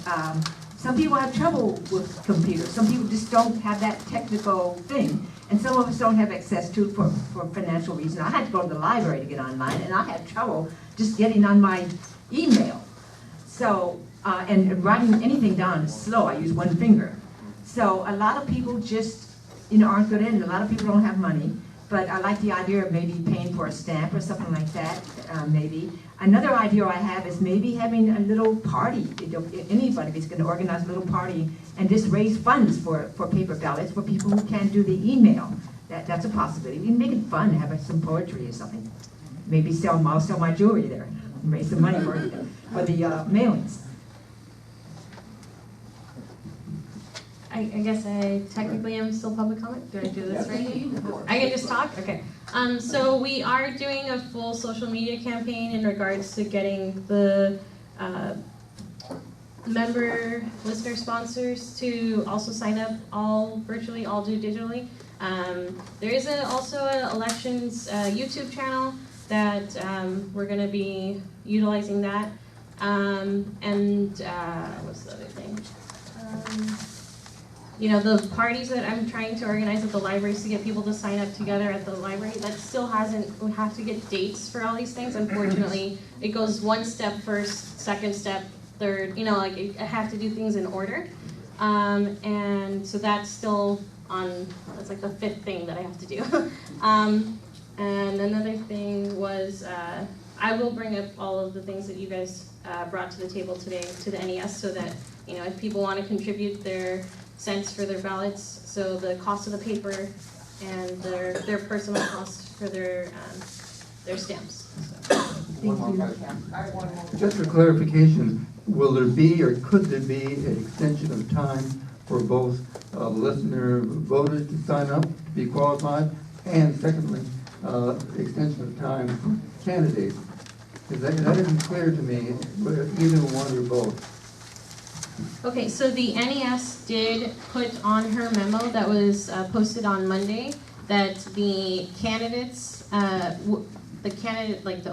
some people have trouble with computers. Some people just don't have that technical thing. And some of us don't have access to it for financial reasons. I had to go to the library to get online, and I had trouble just getting on my email. So, and writing anything down is slow. I use one finger. So a lot of people just, aren't good in it. A lot of people don't have money, but I like the idea of maybe paying for a stamp or something like that, maybe. Another idea I have is maybe having a little party. Anybody that's gonna organize a little party and just raise funds for paper ballots for people who can't do the email. That's a possibility. We can make it fun, have some poetry or something. Maybe I'll sell my jewelry there and raise some money for the mailings. I guess I technically am still public comment. Do I do this right? I can just talk? Okay. So we are doing a full social media campaign in regards to getting the member listener sponsors to also sign up, all virtually, all do digitally. There is also an elections YouTube channel that we're going to be utilizing that. What's the other thing? The parties that I'm trying to organize at the libraries to get people to sign up together at the library, that still hasn't, we have to get dates for all these things. Unfortunately, it goes one step first, second step, third, I have to do things in order. And so that's still that's like the 5th thing that I have to do. And another thing was, I will bring up all of the things that you guys brought to the table today to the NES so that, if people want to contribute their cents for their ballots, so the cost of the paper and their personal cost for their stamps. So. Thank you. Just for clarification, will there be or could there be an extension of time for both listener voters to sign up, be qualified, and secondly, extension of time for candidates? Because that isn't clear to me, either one or both. Okay, so the NES did put on her memo that was posted on Monday that the candidates, the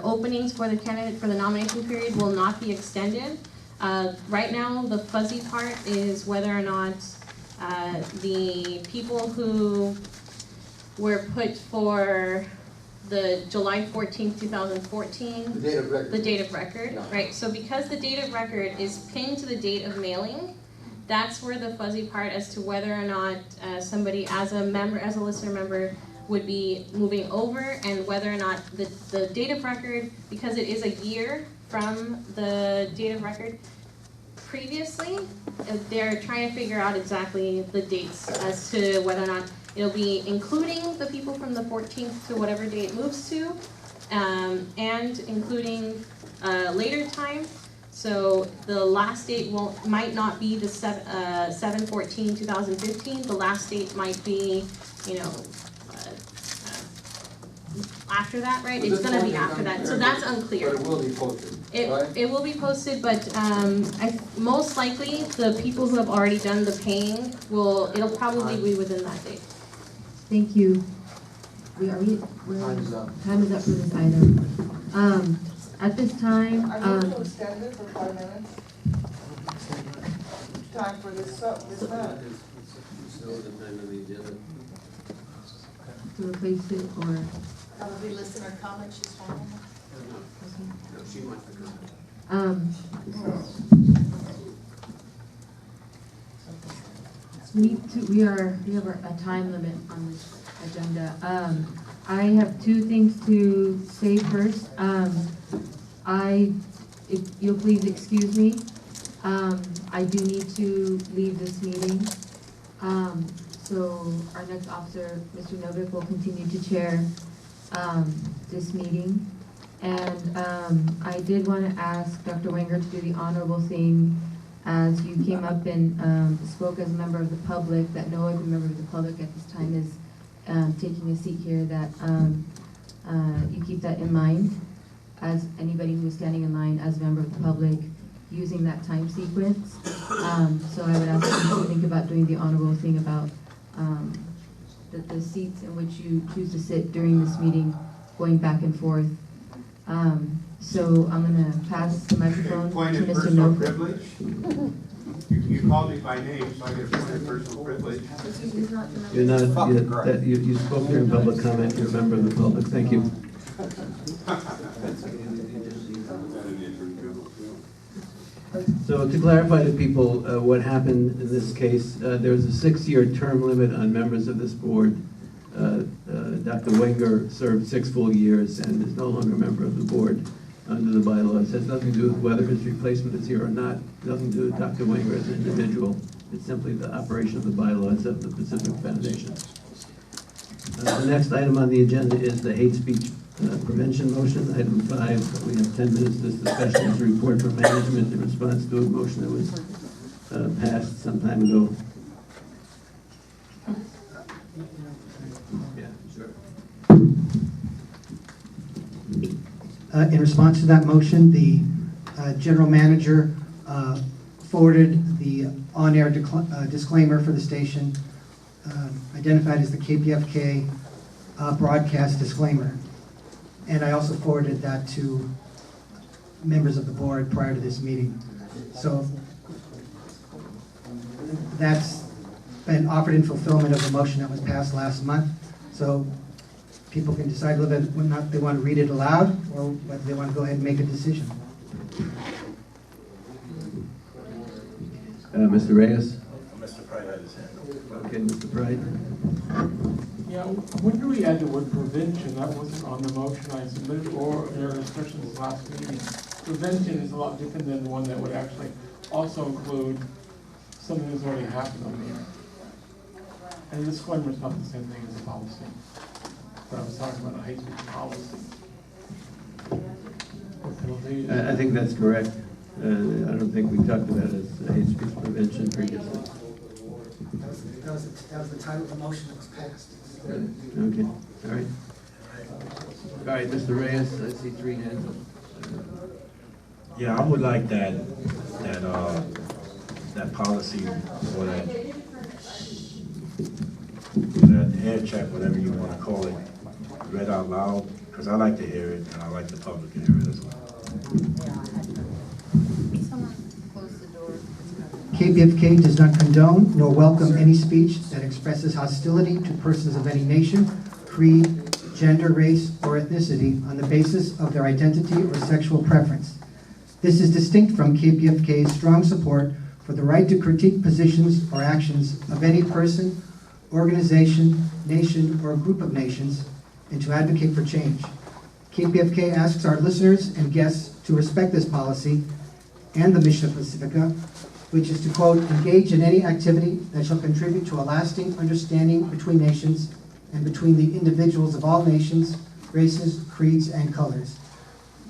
openings for the candidate for the nomination period will not be extended. Right now, the fuzzy part is whether or not the people who were put for the July 14th, 2014. The date of record. The date of record, yeah. Right. So because the date of record is pinned to the date of mailing, that's where the fuzzy part as to whether or not somebody as a listener member would be moving over, and whether or not the date of record, because it is a year from the date of record previously, they're trying to figure out exactly the dates as to whether or not it'll be including the people from the 14th to whatever date it moves to, and including later time. So the last date might not be the 7/14/2015. The last date might be, after that, right? It's going to be after that. So that's unclear. But it will be posted, right? It will be posted, but most likely the people who have already done the paying it'll probably be within that date. Thank you. Time is up for this item. At this time, I move to extend it for 5 minutes. Time for this vote. to replace it, or? Probably listener comment, she's fine. No, she wants to comment. We have a time limit on this agenda. I have 2 things to say first. If you'll please excuse me, I do need to leave this meeting. So our next officer, Mr. Novik, will continue to chair this meeting. And I did want to ask Dr. Wenger to do the honorable thing as you came up and spoke as a member of the public, that no other member of the public at this time is taking a seat here, that you keep that in mind as anybody who is standing in line as a member of the public using that time sequence. So I would ask you to think about doing the honorable thing about the seats in which you choose to sit during this meeting, going back and forth. So I'm going to pass the microphone to Mr. Novik. You called me by name, so I get a point of personal privilege. You spoke during public comment. You're a member of the public. Thank you. So to clarify to people what happened in this case, there's a 6-year term limit on members of this board. Dr. Wenger served 6 full years and is no longer a member of the board under the bylaws. It has nothing to do with whether his replacement is here or not, nothing to do with Dr. Wenger as an individual. It's simply the operation of the bylaws of the Pacific Foundation. The next item on the agenda is the hate speech prevention motion. Item 5, we have 10 minutes. This discussion is a report from management in response to a motion that was passed some time ago. Yeah, sure. In response to that motion, the general manager forwarded the on-air disclaimer for the station, identified as the KPFK broadcast disclaimer. And I also forwarded that to members of the board prior to this meeting. So that's been offered in fulfillment of the motion that was passed last month. So people can decide whether or not they want to read it aloud or whether they want to go ahead and make a decision. Mr. Reyes? Mr. Pride had his hand up. Okay, Mr. Pride. Yeah, when do we add the word prevention? That wasn't on the motion I submitted or in our discussions last meeting. Prevention is a lot different than the one that would actually also include something that's already happened on the air. And the disclaimer is not the same thing as a policy. But I was talking about a hate speech policy. I think that's correct. I don't think we talked about it as hate speech prevention previously. That was the title of the motion that was passed. Okay, all right. All right, Mr. Reyes, I see 3 hands up. Yeah, I would like that policy or that air check, whatever you want to call it, read out loud, because I like to hear it and I like the public to hear it as well. KPFK does not condone nor welcome any speech that expresses hostility to persons of any nation, creed, gender, race, or ethnicity on the basis of their identity or sexual preference. This is distinct from KPFK's strong support for the right to critique positions or actions of any person, organization, nation, or group of nations, and to advocate for change. KPFK asks our listeners and guests to respect this policy and the mission of Pacifica, which is to, quote, engage in any activity that shall contribute to a lasting understanding between nations and between the individuals of all nations, races, creeds, and colors,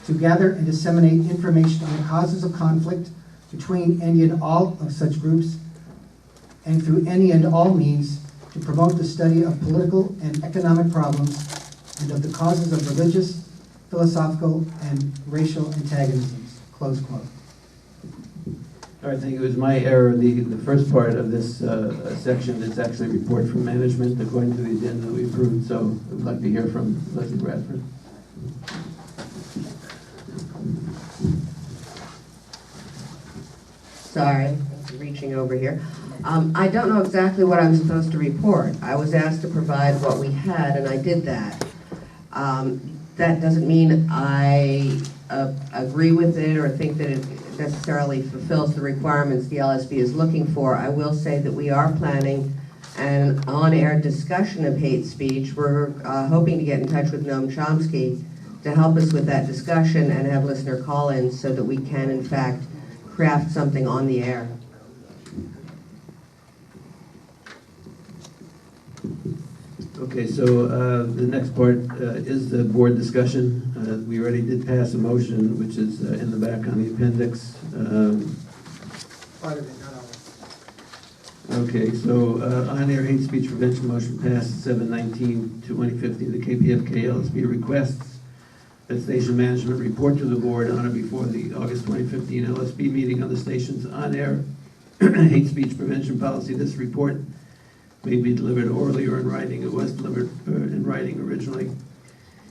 to gather and disseminate information on the causes of conflict between any and all of such groups, and through any and all means to promote the study of political and economic problems and of the causes of religious, philosophical, and racial antagonisms, close quote. All right, thank you. It was my error. The first part of this section is actually a report from management according to the agenda that we approved, so I would like to hear from Leslie Bradford. Sorry, I'm reaching over here. I don't know exactly what I'm supposed to report. I was asked to provide what we had, and I did that. That doesn't mean I agree with it or think that it necessarily fulfills the requirements the LSB is looking for. I will say that we are planning an on-air discussion of hate speech. We're hoping to get in touch with Noam Chomsky to help us with that discussion and have listener call-ins so that we can, in fact, craft something on the air. Okay, so the next part is the board discussion. We already did pass a motion, which is in the back on the appendix. Part of it, not all of it. Okay, so on-air hate speech prevention motion passed 7/19/2015. The KPFK LSB requests that station management report to the board on or before the August 2015 LSB meeting on the station's on-air hate speech prevention policy. This report may be delivered orally or in writing. It was delivered in writing originally.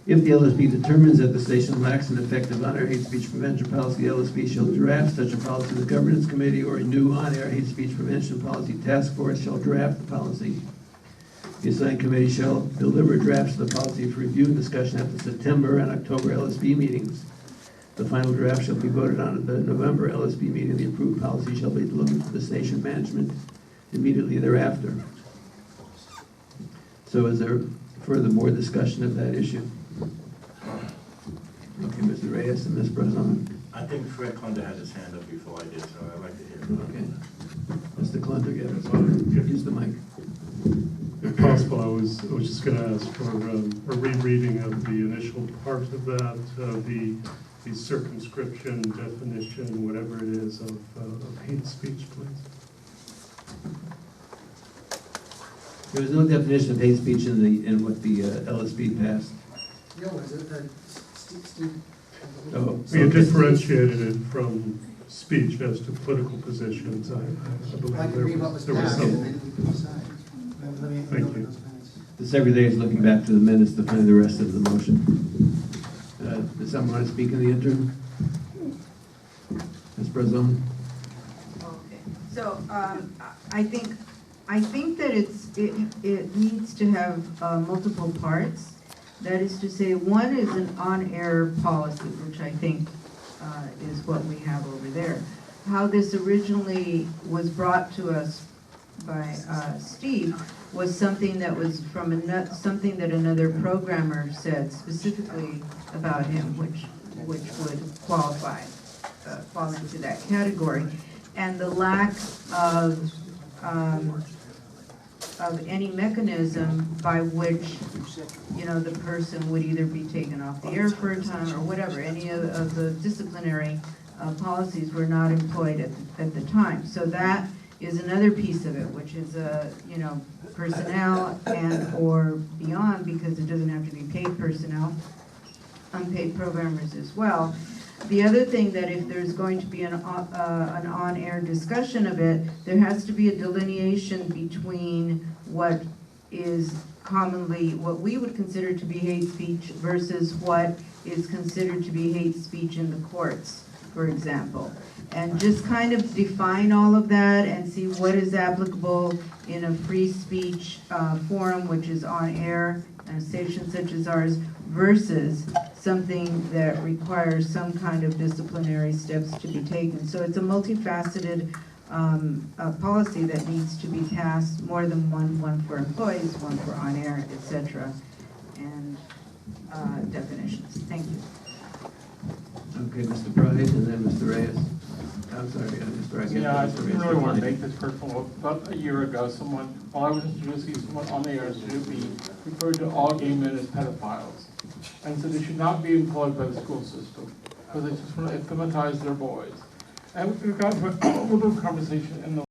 If the LSB determines that the station lacks an effective on-air hate speech prevention policy, the LSB shall draft such a policy. The governance committee or a new on-air hate speech prevention policy task force shall draft the policy. The assigned committee shall deliver drafts of the policy for review and discussion at the September and October LSB meetings. The final draft shall be voted on at the November LSB meeting. The approved policy shall be delivered to the station management immediately thereafter. So is there further board discussion of that issue? Okay, Mr. Reyes and Ms. Brazon. I think Fred Clunder had his hand up before I did, so I'd like to hear it. Okay. Mr. Clunder, use the mic. If possible, I was just going to ask for a rereading of the initial part of that, the circumscription definition, whatever it is, of hate speech, please. There was no definition of hate speech in what the LSB passed. Yeah, was it, Steve? Oh, We differentiated it from speech as to political positions. I believe I can read what was there was passed some. and then we can decide. Let me Thank open you. those minutes. The secretary is looking back to the minutes to find the rest of the motion. Does someone want to speak in the interim? Ms. Brazon? Okay, so, I think that it needs to have multiple parts. That is to say, one is an on-air policy, which I think is what we have over there. How this originally was brought to us by Steve was something that was from something that another programmer said specifically about him, which would qualify, fall into that category. And the lack of any mechanism by which, you know, the person would either be taken off the air for a time or whatever. Any of the disciplinary policies were not employed at the time. So that is another piece of it, which is, you know, personnel and or beyond, because it doesn't have to be paid personnel, unpaid programmers as well. The other thing that if there's going to be an on-air discussion of it, there has to be a delineation between what is commonly, what we would consider to be hate speech versus what is considered to be hate speech in the courts, for example. And just kind of define all of that and see what is applicable in a free speech forum, which is on air, and a station such as ours, versus something that requires some kind of disciplinary steps to be taken. So it's a multifaceted policy that needs to be passed, more than one for employees, one for on air, etc. And definitions. Thank you. Okay, Mr. Price, and then Mr. Reyes. I'm sorry, Mr. Reyes. Yeah, I Mr. didn't Reyes, really want to fine. make this personal. About a year ago, while I was introducing someone on the air, should be referred to all gay men as pedophiles. And so they should not be employed by the school system, because they just want to infantilize their boys. And we got into a little conversation in the